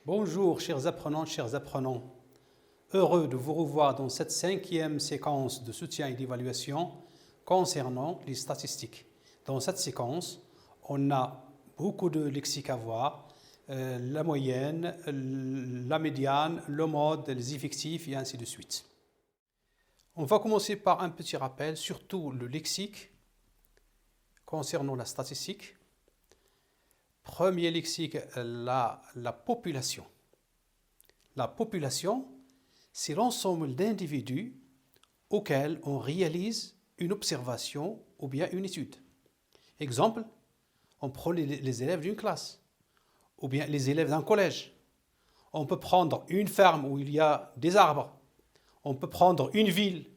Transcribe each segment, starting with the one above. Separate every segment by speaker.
Speaker 1: Bonjour chers apprenants. Heureux de vous revoir dans cette 5e séquence de soutien et d'évaluation concernant les statistiques. Dans cette séquence, on a beaucoup de lexiques à voir, la moyenne, la médiane, le mode, les effectifs et ainsi de suite. On va commencer par un petit rappel, surtout le lexique concernant la statistique. Premier lexique, la population. La population, c'est l'ensemble d'individus auxquels on réalise une observation ou bien une étude. Exemple, on prend les élèves d'une classe ou bien les élèves d'un collège. On peut prendre une ferme où il y a des arbres. On peut prendre une ville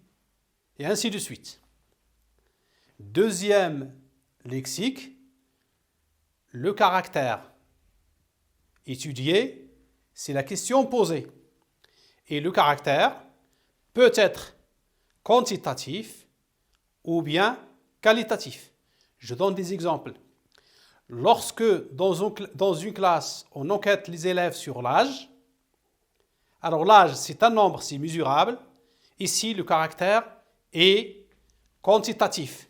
Speaker 1: et ainsi de suite. Deuxième lexique, le caractère. Étudier, c'est la question posée. Et le caractère peut être quantitatif ou bien qualitatif. Je donne des exemples. Lorsque dans une classe, on enquête les élèves sur l'âge, alors l'âge, c'est un nombre, c'est mesurable. Ici, le caractère est quantitatif.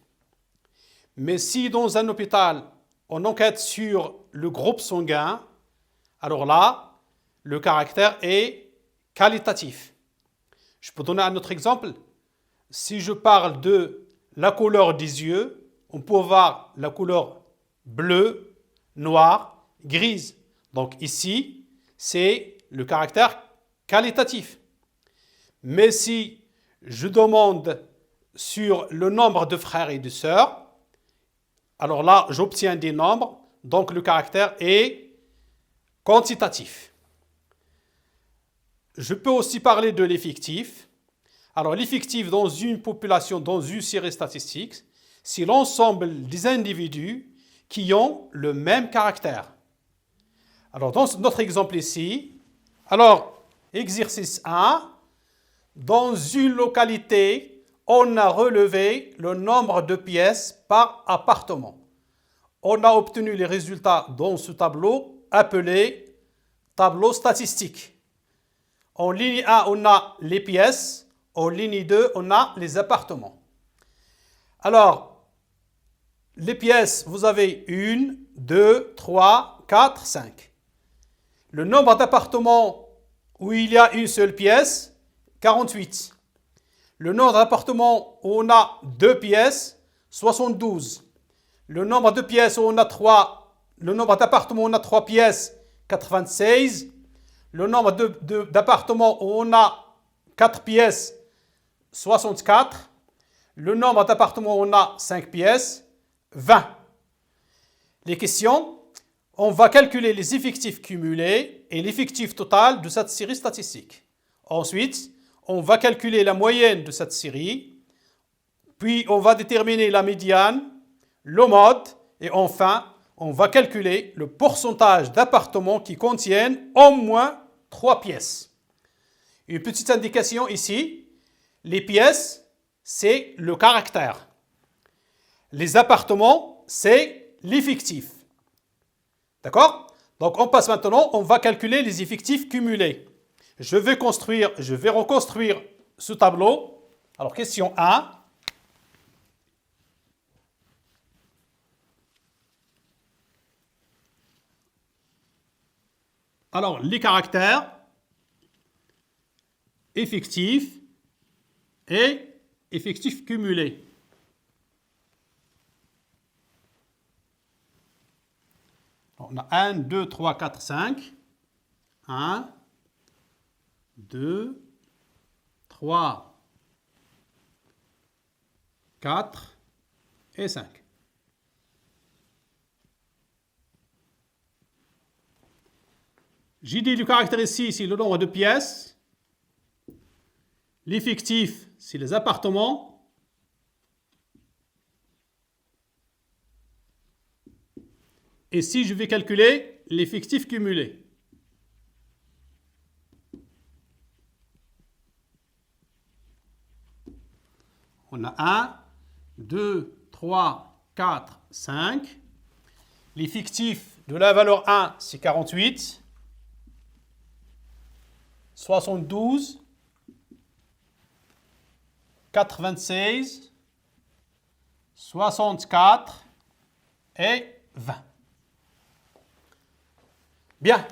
Speaker 1: Mais si dans un hôpital, on enquête sur le groupe sanguin, alors là, le caractère est qualitatif. Je peux donner un autre exemple. Si je parle de la couleur des yeux, on peut voir la couleur bleue, noire, grise. Donc ici, c'est le caractère qualitatif. Mais si je demande sur le nombre de frères et de sœurs, alors là, j'obtiens des nombres, donc le caractère est quantitatif. Je peux aussi parler de l'effectif. Alors l'effectif dans une population, dans une série statistique, c'est l'ensemble des individus qui ont le même caractère. Alors dans notre exemple ici, alors exercice 1, dans une localité, on a relevé le nombre de pièces par appartement. On a obtenu les résultats dans ce tableau appelé tableau statistique. En ligne 1, on a les pièces. En ligne 2, on a les appartements. Alors, les pièces, vous avez 1, 2, 3, 4, 5. Le nombre d'appartements où il y a une seule pièce, 48. Le nombre d'appartements où on a 2 pièces, 72. Le nombre de pièces où on a 3, le nombre d'appartements où on a 3 pièces, 96. Le nombre d'appartements où on a 4 pièces, 64. Le nombre d'appartements où on a 5 pièces, 20. Les questions, on va calculer les effectifs cumulés et l'effectif total de cette série statistique. Ensuite, on va calculer la moyenne de cette série, puis on va déterminer la médiane, le mode, et enfin, on va calculer le pourcentage d'appartements qui contiennent au moins 3 pièces. Une petite indication ici, les pièces, c'est le caractère. Les appartements, c'est l'effectif. D'accord? Donc on passe maintenant, on va calculer les effectifs cumulés. Je vais reconstruire ce tableau. Alors, question 1. Alors, les caractères, effectifs et effectifs cumulés. On a 1, 2, 3, 4, 5. 1, 2, 3, 4 et 5. J'ai dit le caractère ici, c'est le nombre de pièces. L'effectif, c'est les appartements. Et si je vais calculer l'effectif cumulé. On a 1, 2, 3, 4, 5. L'effectif de la valeur 1, c'est 48. 72, 96, 64 et 20. Bien.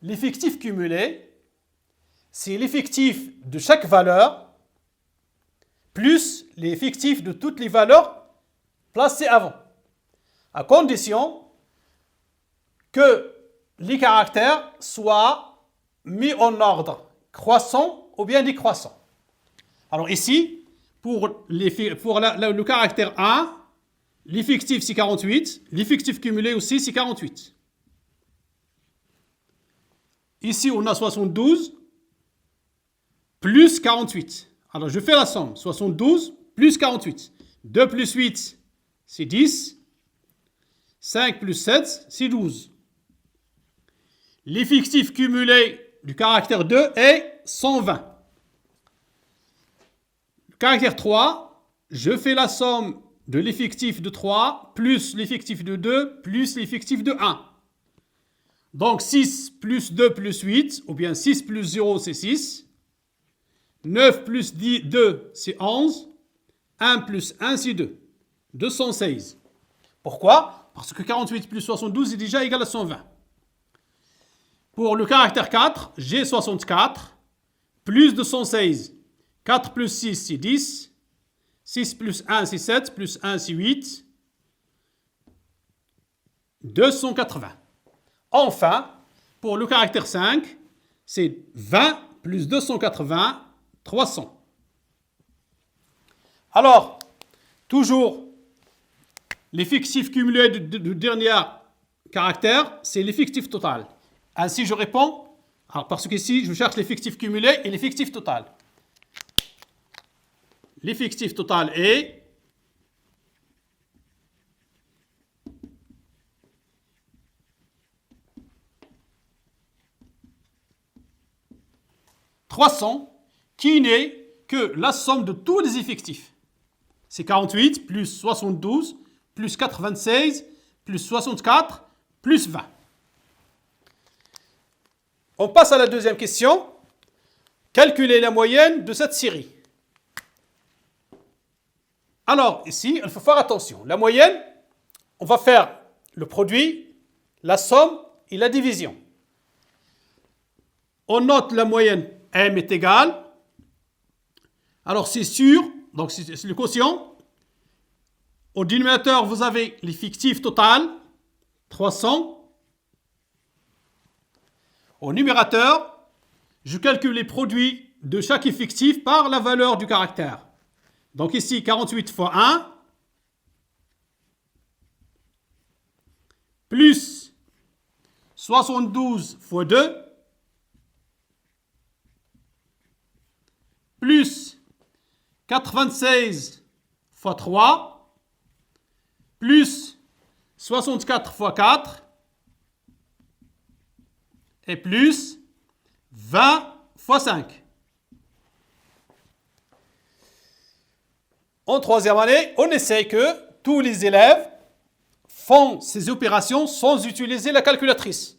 Speaker 1: L'effectif cumulé, c'est l'effectif de chaque valeur plus l'effectif de toutes les valeurs placées avant, à condition que les caractères soient mis en ordre croissant ou bien décroissant. Alors ici, pour le caractère 1, l'effectif c'est 48, l'effectif cumulé aussi c'est 48. Ici, on a 72 plus 48. Alors, je fais la somme. 72 plus 48. 2 plus 8, c'est 10. 5 plus 7, c'est 12. L'effectif cumulé du caractère 2 est 120. Le caractère 3, je fais la somme de l'effectif de 3 plus l'effectif de 2 plus l'effectif de 1. Donc 6 plus 2 plus 8, ou bien 6 plus 0, c'est 6. 9 plus 2, c'est 11. 1 plus 1, c'est 2. 216. Pourquoi? Parce que 48 plus 72 est déjà égal à 120. Pour le caractère 4, j'ai 64 plus 216. 4 plus 6, c'est 10. 6 plus 1, c'est 7. Plus 1, c'est 8. 280. Enfin, pour le caractère 5, c'est 20 plus 280, 300. Alors, toujours, l'effectif cumulé du dernier caractère, c'est l'effectif total. Ainsi, je réponds, alors parce qu'ici, je cherche l'effectif cumulé et l'effectif total. L'effectif total est 300, qui n'est que la somme de tous les effectifs. C'est 48 plus 72 plus 96 plus 64 plus 20. On passe à la deuxième question. Calculer la moyenne de cette série. Alors, ici, il faut faire attention. La moyenne, on va faire le produit, la somme et la division. On note la moyenne M est égale. Alors, c'est sûr, donc c'est le quotient. Au dénominateur, vous avez l'effectif total, 300. Au numérateur, je calcule les produits de chaque effectif par la valeur du caractère. Donc ici, 48 fois 1, plus 72 fois 2, plus 96 fois 3, plus 64 fois 4, et plus 20 fois 5. En troisième année, on essaie que tous les élèves font ces opérations sans utiliser la calculatrice.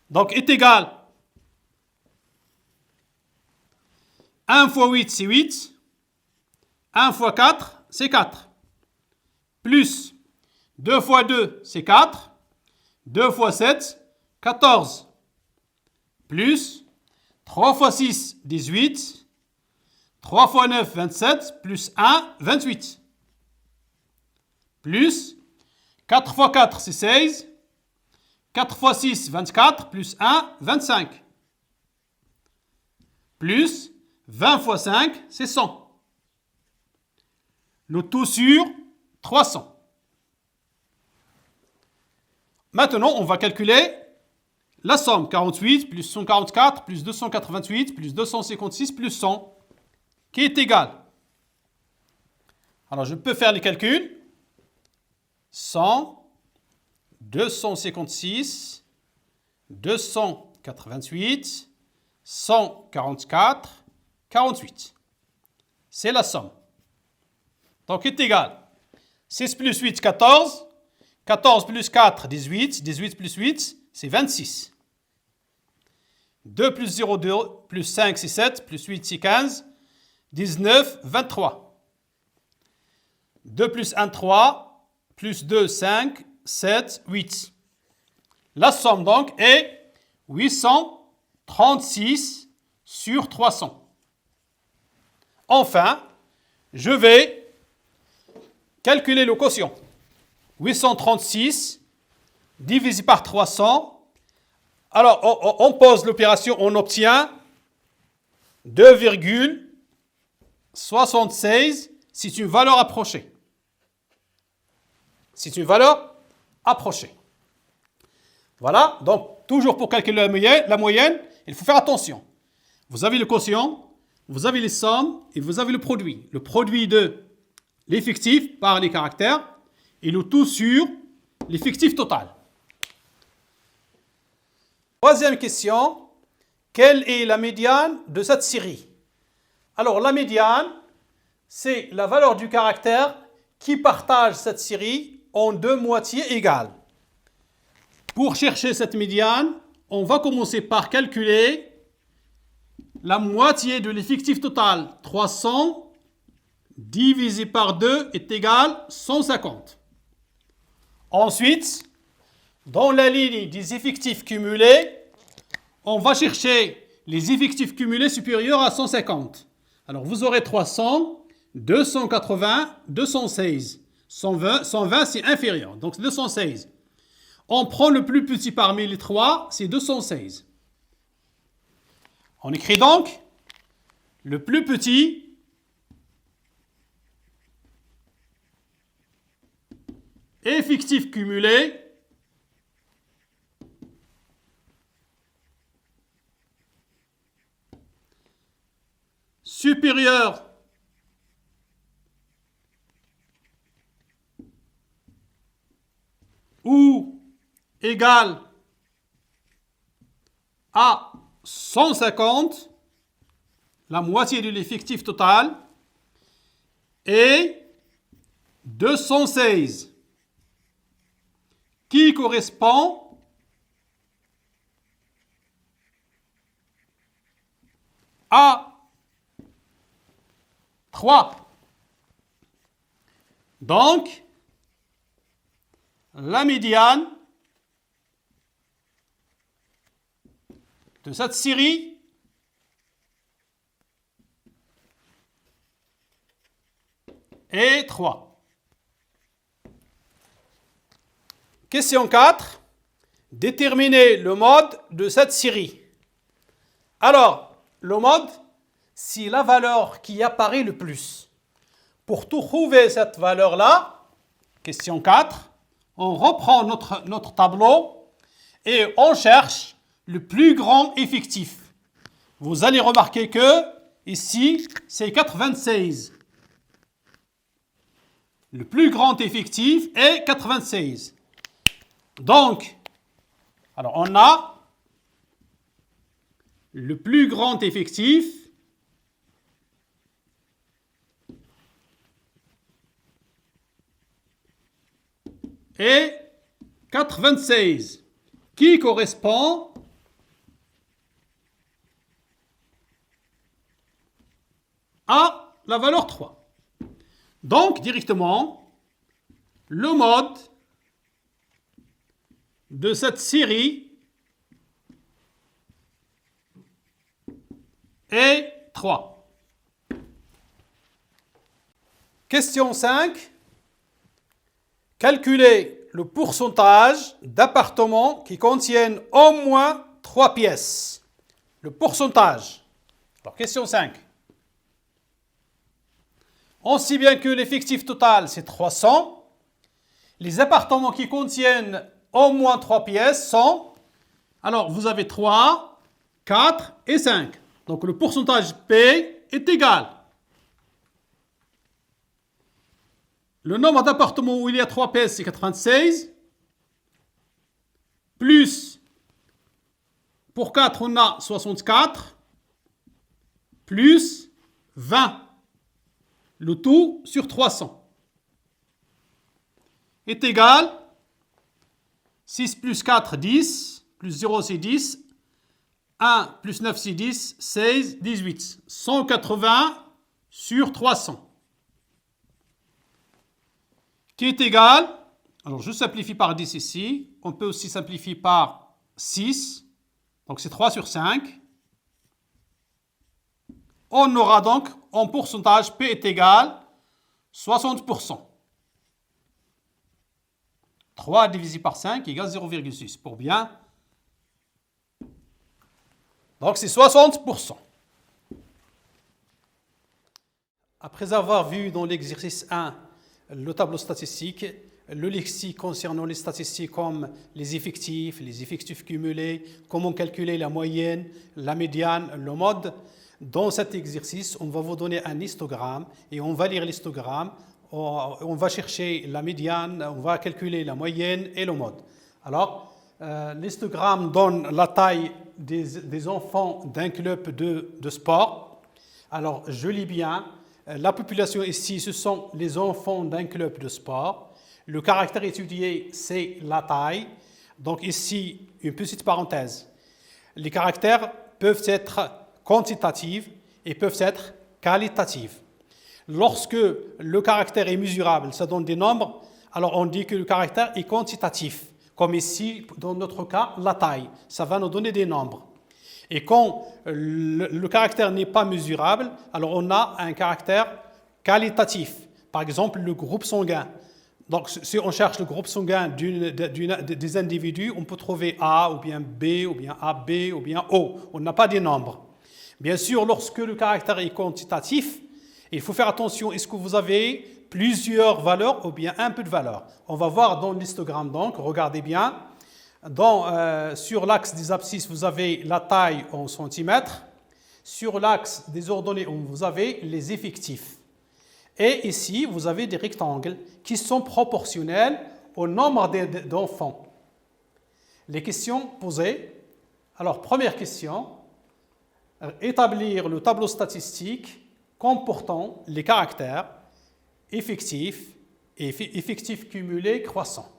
Speaker 1: Donc, est égal 1 fois 8, c'est 8. 1 fois 4, c'est 4. Plus 2 fois 2, c'est 4. 2 fois 7, 14. Plus 3 fois 6, 18. 3 fois 9, 27. Plus 1, 28. Plus 4 fois 4, c'est 16. 4 fois 6, 24. Plus 1, 25. Plus 20 fois 5, c'est 100. Le tout sur 300. Maintenant, on va calculer la somme. 48 plus 144 plus 288 plus 256 plus 100 qui est égal. Alors, je peux faire les calculs. 100, 256, 288, 144, 48. C'est la somme. Donc, est égal. 6 plus 8, 14. 14 plus 4, 18. 18 plus 8, c'est 26. 2 plus 0, 2, plus 5, c'est 7, plus 8, c'est 15, 19, 23. 2 plus 1, 3, plus 2, 5, 7, 8. La somme donc est 836 sur 300. Enfin, je vais calculer le quotient. 836 divisé par 300. Alors, on pose l'opération, on obtient 2,76. C'est une valeur approchée. C'est une valeur approchée. Voilà, donc toujours pour calculer la moyenne, il faut faire attention. Vous avez le quotient, vous avez les sommes et vous avez le produit. Le produit de l'effectif par les caractères et le tout sur l'effectif total. Troisième question, quelle est la médiane de cette série? Alors la médiane, c'est la valeur du caractère qui partage cette série en deux moitiés égales. Pour chercher cette médiane, on va commencer par calculer la moitié de l'effectif total. 300 divisé par 2 est égal à 150. Ensuite, dans la ligne des effectifs cumulés, on va chercher les effectifs cumulés supérieurs à 150. Alors vous aurez 300, 280, 216. 120 c'est inférieur, donc c'est 216. On prend le plus petit parmi les trois, c'est 216. On écrit donc le plus petit effectif cumulé supérieur ou égal à 150, la moitié de l'effectif total, et 216, qui correspond à 3. Donc, la médiane de cette série est 3. Question 4. Déterminer le mode de cette série. Alors, le mode, c'est la valeur qui apparaît le plus. Pour trouver cette valeur-là, question 4, on reprend notre tableau et on cherche le plus grand effectif. Vous allez remarquer que ici, c'est 96. Le plus grand effectif est 96. Donc, alors on a le plus grand effectif est 96, qui correspond à la valeur 3. Donc, directement, le mode de cette série est 3. Question 5. Calculer le pourcentage d'appartements qui contiennent au moins 3 pièces. Le pourcentage. Alors, question 5. On sait bien que l'effectif total, c'est 300. Les appartements qui contiennent au moins 3 pièces sont... Alors, vous avez 3, 4 et 5. Donc, le pourcentage P est égal. Le nombre d'appartements où il y a 3 pièces, c'est 96. Plus, pour 4, on a 64. Plus 20. Le tout sur 300 est égal 6 plus 4, 10, plus 0, c'est 10. 1 plus 9, c'est 10, 16, 18. 180 sur 300. Qui est égal, alors je simplifie par 10 ici, on peut aussi simplifier par 6, donc c'est 3 sur 5. On aura donc en pourcentage P est égal 60%. 3 divisé par 5 égale 0,6 pour bien. Donc c'est 60%. Après avoir vu dans l'exercice 1 le tableau statistique, le lexique concernant les statistiques comme les effectifs cumulés, comment calculer la moyenne, la médiane, le mode, dans cet exercice, on va vous donner un histogramme et on va lire l'histogramme, on va chercher la médiane, on va calculer la moyenne et le mode. Alors, l'histogramme donne la taille des enfants d'un club de sport. Alors, je lis bien. La population ici, ce sont les enfants d'un club de sport. Le caractère étudié, c'est la taille. Donc ici, une petite parenthèse. Les caractères peuvent être quantitatifs et peuvent être qualitatifs. Lorsque le caractère est mesurable, ça donne des nombres, alors on dit que le caractère est quantitatif. Comme ici, dans notre cas, la taille, ça va nous donner des nombres. Et quand le caractère n'est pas mesurable, alors on a un caractère qualitatif. Par exemple, le groupe sanguin. Donc, si on cherche le groupe sanguin des individus, on peut trouver A ou bien B ou bien AB ou bien O. On n'a pas des nombres. Bien sûr, lorsque le caractère est quantitatif, il faut faire attention. Est-ce que vous avez plusieurs valeurs ou bien un peu de valeurs? On va voir dans l'histogramme donc, regardez bien. Sur l'axe des abscisses, vous avez la taille en centimètres. Sur l'axe des ordonnées, vous avez les effectifs. Et ici, vous avez des rectangles qui sont proportionnels au nombre d'enfants. Les questions posées. Alors, première question. Établir le tableau statistique comportant les caractères effectifs et effectifs cumulés croissants.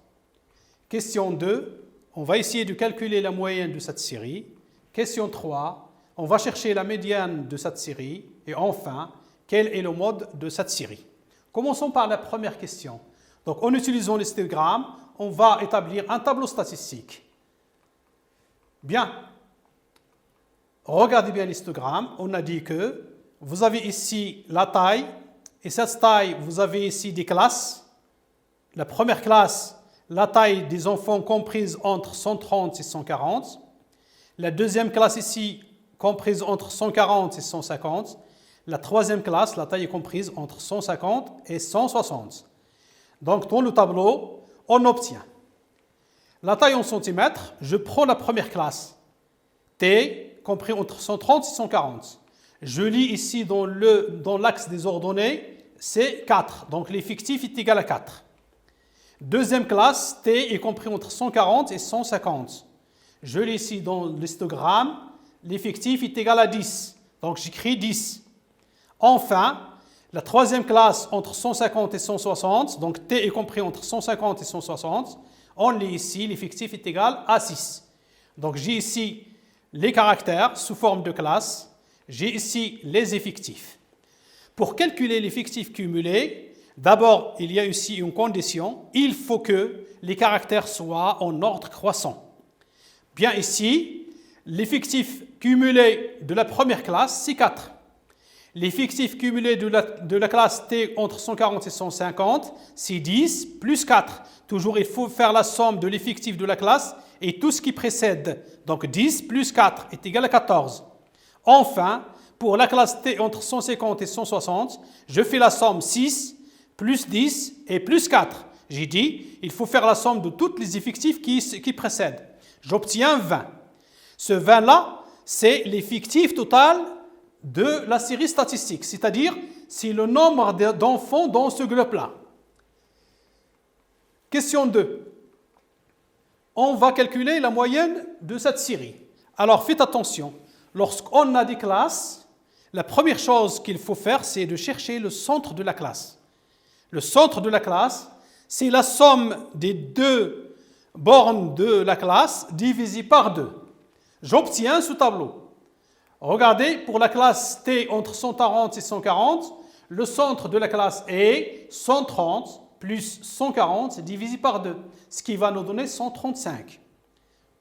Speaker 1: Question 2. On va essayer de calculer la moyenne de cette série. Question 3. On va chercher la médiane de cette série. Et enfin, quel est le mode de cette série? Commençons par la première question. Donc, en utilisant l'histogramme, on va établir un tableau statistique. Bien. Regardez bien l'histogramme. On a dit que vous avez ici la taille. Et cette taille, vous avez ici des classes. La première classe, la taille des enfants comprise entre 130 et 140. La deuxième classe ici, comprise entre 140 et 150. La troisième classe, la taille est comprise entre 150 et 160. Donc, dans le tableau, on obtient la taille en centimètres. Je prends la première classe, T, compris entre 130 et 140. Je lis ici dans l'axe des ordonnées, c'est 4. Donc, l'effectif est égal à 4. Deuxième classe, T est compris entre 140 et 150. Je lis ici dans l'histogramme, l'effectif est égal à 10. Donc, j'écris 10. Enfin, la troisième classe entre 150 et 160, donc T est compris entre 150 et 160, on lit ici, l'effectif est égal à 6. Donc j'ai ici les caractères sous forme de classe, j'ai ici les effectifs. Pour calculer l'effectif cumulé, d'abord, il y a ici une condition, il faut que les caractères soient en ordre croissant. Bien ici, l'effectif cumulé de la première classe, c'est 4. L'effectif cumulé de la classe T entre 140 et 150, c'est 10 plus 4. Toujours, il faut faire la somme de l'effectif de la classe et tout ce qui précède. Donc 10 plus 4 est égal à 14. Enfin, pour la classe T entre 150 et 160, je fais la somme 6 plus 10 et plus 4. J'ai dit, il faut faire la somme de tous les effectifs qui précèdent. J'obtiens 20. Ce 20-là, c'est l'effectif total de la série statistique, c'est-à-dire c'est le nombre d'enfants dans ce groupe-là. Question 2. On va calculer la moyenne de cette série. Alors faites attention, lorsqu'on a des classes, la première chose qu'il faut faire, c'est de chercher le centre de la classe. Le centre de la classe, c'est la somme des deux bornes de la classe divisée par 2. J'obtiens ce tableau. Regardez, pour la classe T entre 140 et 140, le centre de la classe est 130 plus 140 divisé par 2, ce qui va nous donner 135.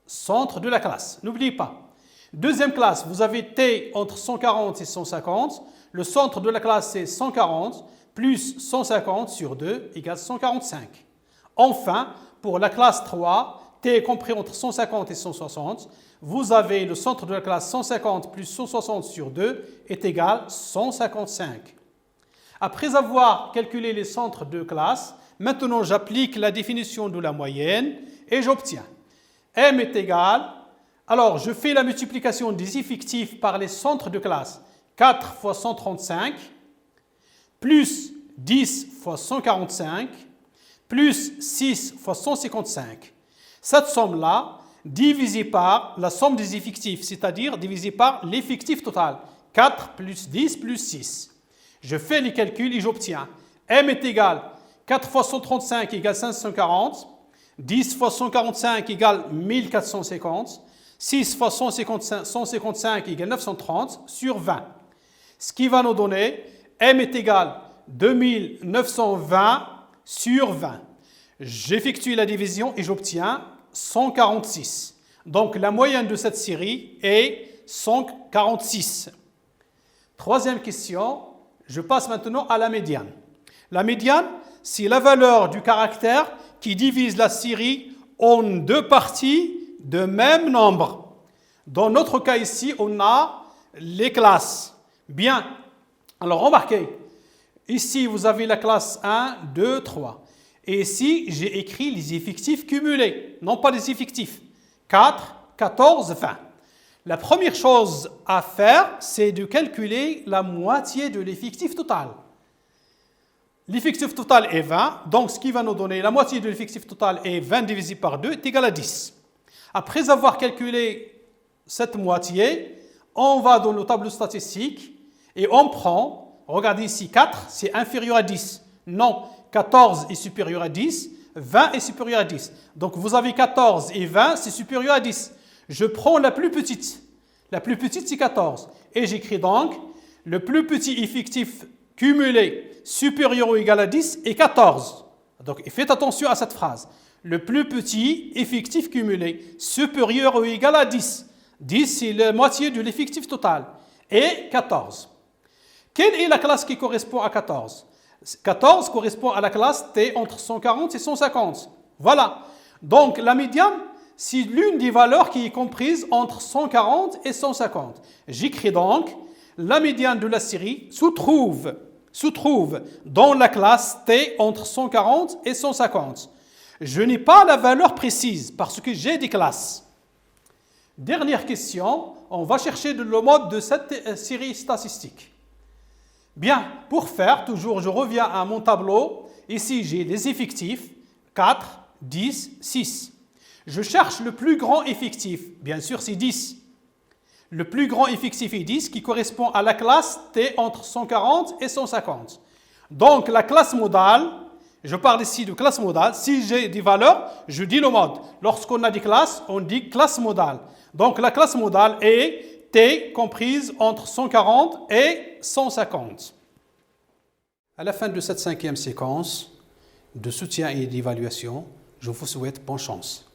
Speaker 1: Centre de la classe, n'oubliez pas. Deuxième classe, vous avez T entre 140 et 150. Le centre de la classe, c'est 140 plus 150 sur 2 égale 145. Enfin, pour la classe 3, T est compris entre 150 et 160. Vous avez le centre de la classe 150 plus 160 sur 2 est égal à 155. Après avoir calculé les centres de classe, maintenant j'applique la définition de la moyenne et j'obtiens M est égal, alors je fais la multiplication des effectifs par les centres de classe, 4 fois 135, plus 10 fois 145, plus 6 fois 155. Cette somme-là, divisée par la somme des effectifs, c'est-à-dire divisée par l'effectif total, 4 plus 10 plus 6. Je fais les calculs et j'obtiens M est égal 4 fois 135 égale 540, 10 fois 145 égale 1450, 6 fois 155 égale 930 sur 20. Ce qui va nous donner M est égal 2920 sur 20. J'effectue la division et j'obtiens 146. Donc la moyenne de cette série est 146. Troisième question, je passe maintenant à la médiane. La médiane, c'est la valeur du caractère qui divise la série en deux parties de même nombre. Dans notre cas ici, on a les classes. Bien, alors remarquez, ici vous avez la classe 1, 2, 3. Et ici, j'ai écrit les effectifs cumulés, non pas les effectifs. 4, 14, 20. La première chose à faire, c'est de calculer la moitié de l'effectif total. L'effectif total est 20, donc ce qui va nous donner la moitié de l'effectif total est 20 divisé par 2 est égal à 10. Après avoir calculé cette moitié, on va dans le tableau statistique et on prend, regardez ici, 4, c'est inférieur à 10. Non, 14 est supérieur à 10, 20 est supérieur à 10. Donc vous avez 14 et 20, c'est supérieur à 10. Je prends la plus petite. La plus petite, c'est 14. Et j'écris donc le plus petit effectif cumulé supérieur ou égal à 10 est 14. Donc faites attention à cette phrase. Le plus petit effectif cumulé supérieur ou égal à 10. 10, c'est la moitié de l'effectif total. Et 14. Quelle est la classe qui correspond à 14 ? 14 correspond à la classe T entre 140 et 150. Voilà. Donc la médiane, c'est l'une des valeurs qui est comprise entre 140 et 150. J'écris donc la médiane de la série se trouve dans la classe T entre 140 et 150. Je n'ai pas la valeur précise parce que j'ai des classes. Dernière question, on va chercher le mode de cette série statistique. Bien, pour faire, toujours je reviens à mon tableau. Ici, j'ai les effectifs, 4, 10, 6. Je cherche le plus grand effectif, bien sûr c'est 10. Le plus grand effectif est 10 qui correspond à la classe T entre 140 et 150. Donc la classe modale, je parle ici de classe modale, si j'ai des valeurs, je dis le mode. Lorsqu'on a des classes, on dit classe modale. Donc la classe modale est T comprise entre 140 et 150. À la fin de cette 5e séquence de soutien et d'évaluation, je vous souhaite bonne chance.